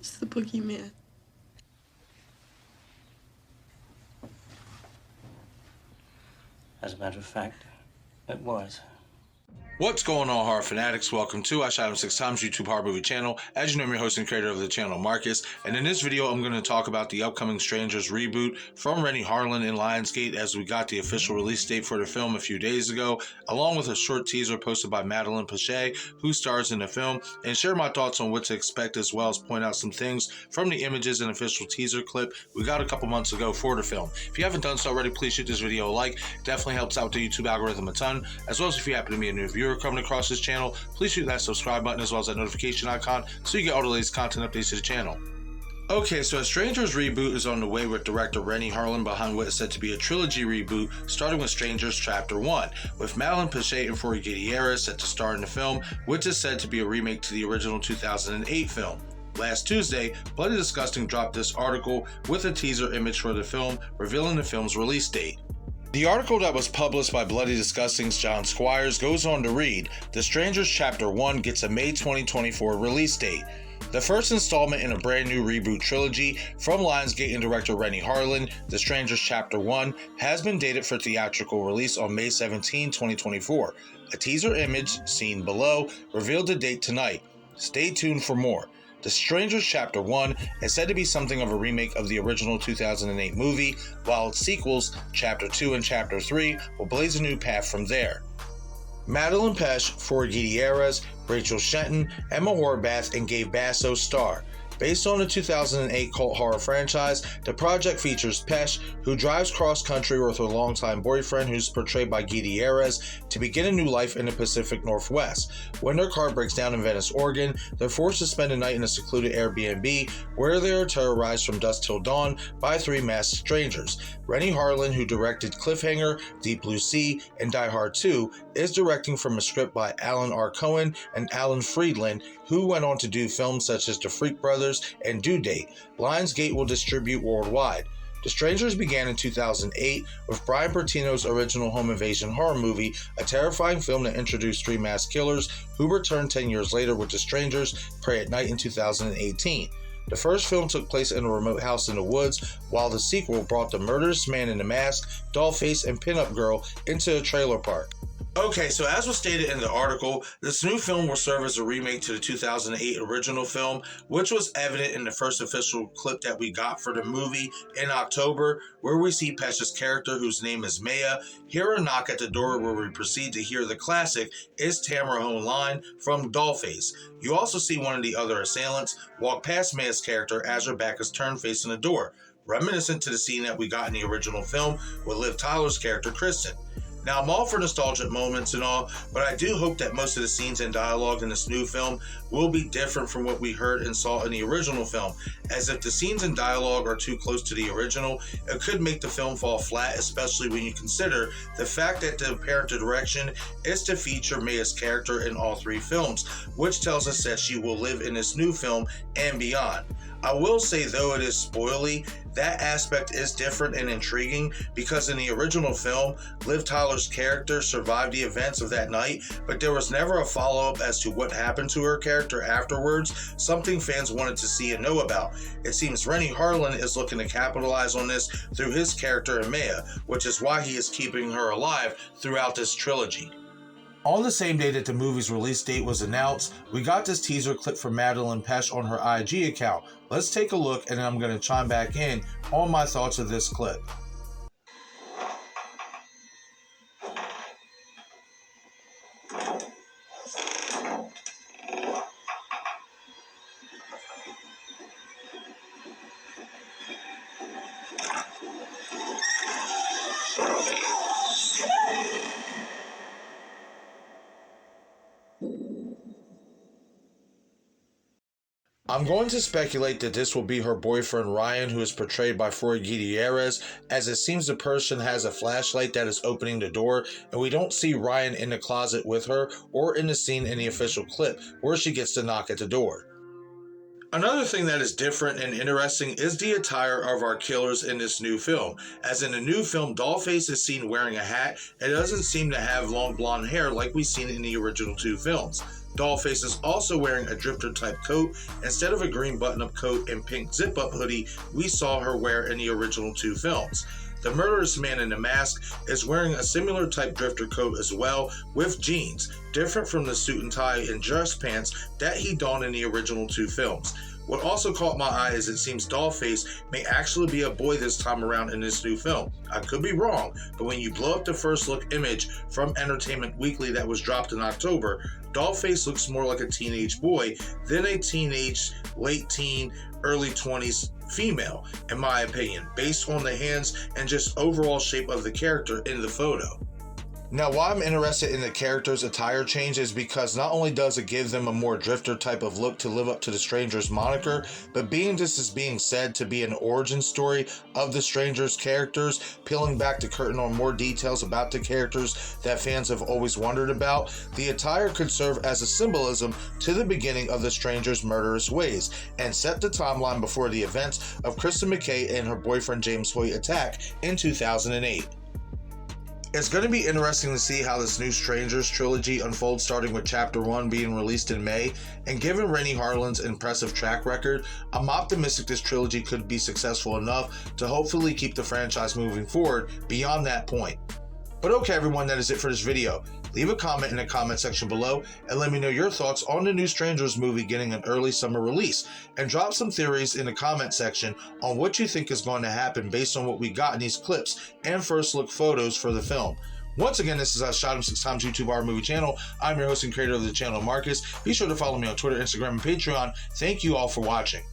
was the boogeyman. As a matter of fact, it was. What's going on, horror fanatics? Welcome to I Shot Him 6 Times YouTube horror movie channel. As you know, I'm your host and creator of the channel, Marcus, and in this video I'm going to talk about the upcoming Strangers reboot from Renny Harlin and Lionsgate, as we got the official release date for the film a few days ago, along with a short teaser posted by Madeline Pache, who stars in the film, and share my thoughts on what to expect, as well as point out some things from the images and official teaser clip we got a couple months ago for the film. If you haven't done so already, please shoot this video a like. It definitely helps out the YouTube algorithm a ton, as well as if you happen to be a new viewer coming across this channel, please shoot that subscribe button as well as that notification icon so you get all the latest content updates to the channel. Okay, so a Strangers reboot is on the way, with director Renny Harlin behind what is said to be a trilogy reboot, starting with Strangers Chapter 1, with Madeline Pache and Forrest Gutierrez set to star in the film, which is said to be a remake to the original 2008 film. Last Tuesday, Bloody Disgusting dropped this article with a teaser image for the film, revealing the film's release date. The article that was published by Bloody Disgusting's John Squires goes on to read, The Strangers Chapter 1 gets a May 2024 release date. The first installment in a brand new reboot trilogy from Lionsgate and director Renny Harlin, The Strangers Chapter 1, has been dated for theatrical release on May 17, 2024. A teaser image, seen below, revealed the date tonight. Stay tuned for more. The Strangers Chapter 1 is said to be something of a remake of the original 2008 movie, while its sequels, Chapter 2 and Chapter 3, will blaze a new path from there. Madeline Pache, Forrest Gutierrez, Rachel Shenton, Emma Horvath, and Gabe Basso star. Based on the 2008 cult horror franchise, the project features Pache, who drives cross-country with her longtime boyfriend, who's portrayed by Gutierrez, to begin a new life in the Pacific Northwest. When their car breaks down in Venice, Oregon, they're forced to spend a night in a secluded Airbnb, where they are terrorized from dusk till dawn by three masked strangers. Renny Harlin, who directed Cliffhanger, Deep Blue Sea, and Die Hard 2, is directing from a script by Alan R. Cohen and Alan Friedland, who went on to do films such as The Freak Brothers and Due Date. Lionsgate will distribute worldwide. The Strangers began in 2008 with Brian Bertino's original home invasion horror movie, a terrifying film that introduced three masked killers who returned 10 years later with The Strangers Prey at Night in 2018. The first film took place in a remote house in the woods, while the sequel brought the murderous man in the mask, dollface, and pinup girl into a trailer park. Okay, so as was stated in the article, this new film will serve as a remake to the 2008 original film, which was evident in the first official clip that we got for the movie in October, where we see Pache's character, whose name is Maya, hear a knock at the door, where we proceed to hear the classic Is Tamara Home line from Dollface. You also see one of the other assailants walk past Maya's character as her back is turned facing the door, reminiscent to the scene that we got in the original film with Liv Tyler's character Kristen. Now, I'm all for nostalgic moments and all, but I do hope that most of the scenes and dialogue in this new film will be different from what we heard and saw in the original film, as if the scenes and dialogue are too close to the original, it could make the film fall flat, especially when you consider the fact that the apparent direction is to feature Maya's character in all three films, which tells us that she will live in this new film and beyond. I will say, though it is spoily, that aspect is different and intriguing, because in the original film, Liv Tyler's character survived the events of that night, but there was never a follow-up as to what happened to her character afterwards, something fans wanted to see and know about. It seems Renny Harlin is looking to capitalize on this through his character in Maya, which is why he is keeping her alive throughout this trilogy. On the same day that the movie's release date was announced, we got this teaser clip from Madeline Pache on her IG account. Let's take a look, and then I'm going to chime back in on my thoughts of this clip. I'm going to speculate that this will be her boyfriend Ryan, who is portrayed by Forrest Gutierrez, as it seems the person has a flashlight that is opening the door, and we don't see Ryan in the closet with her or in the scene in the official clip where she gets to knock at the door. Another thing that is different and interesting is the attire of our killers in this new film. As in the new film, Dollface is seen wearing a hat and doesn't seem to have long blonde hair like we've seen in the original two films. Dollface is also wearing a drifter type coat instead of a green button-up coat and pink zip-up hoodie we saw her wear in the original 2 films. The murderous man in the mask is wearing a similar type drifter coat as well, with jeans, different from the suit and tie and dress pants that he donned in the original 2 films. What also caught my eye is it seems Dollface may actually be a boy this time around in this new film. I could be wrong, but when you blow up the first look image from Entertainment Weekly that was dropped in October, Dollface looks more like a teenage boy than a teenage, late teen, early 20s female, in my opinion, based on the hands and just overall shape of the character in the photo. Now, why I'm interested in the character's attire change is because not only does it give them a more drifter type of look to live up to the Strangers moniker, but being this is being said to be an origin story of the Strangers characters, peeling back the curtain on more details about the characters that fans have always wondered about, the attire could serve as a symbolism to the beginning of the Strangers' murderous ways, and set the timeline before the events of Kristen McKay and her boyfriend James Hoyt attack in 2008. It's going to be interesting to see how this new Strangers trilogy unfolds, starting with Chapter 1 being released in May, and given Renny Harlin's impressive track record, I'm optimistic this trilogy could be successful enough to hopefully keep the franchise moving forward beyond that point. But okay everyone, that is it for this video. Leave a comment in the comment section below and let me know your thoughts on the new Strangers movie getting an early summer release, and drop some theories in the comment section on what you think is going to happen based on what we got in these clips and first look photos for the film. Once again, this is Shot Him 6 Times YouTube Horror Movie Channel. I'm your host and creator of the channel, Marcus. Be sure to follow me on Twitter, Instagram, and Patreon. Thank you all for watching.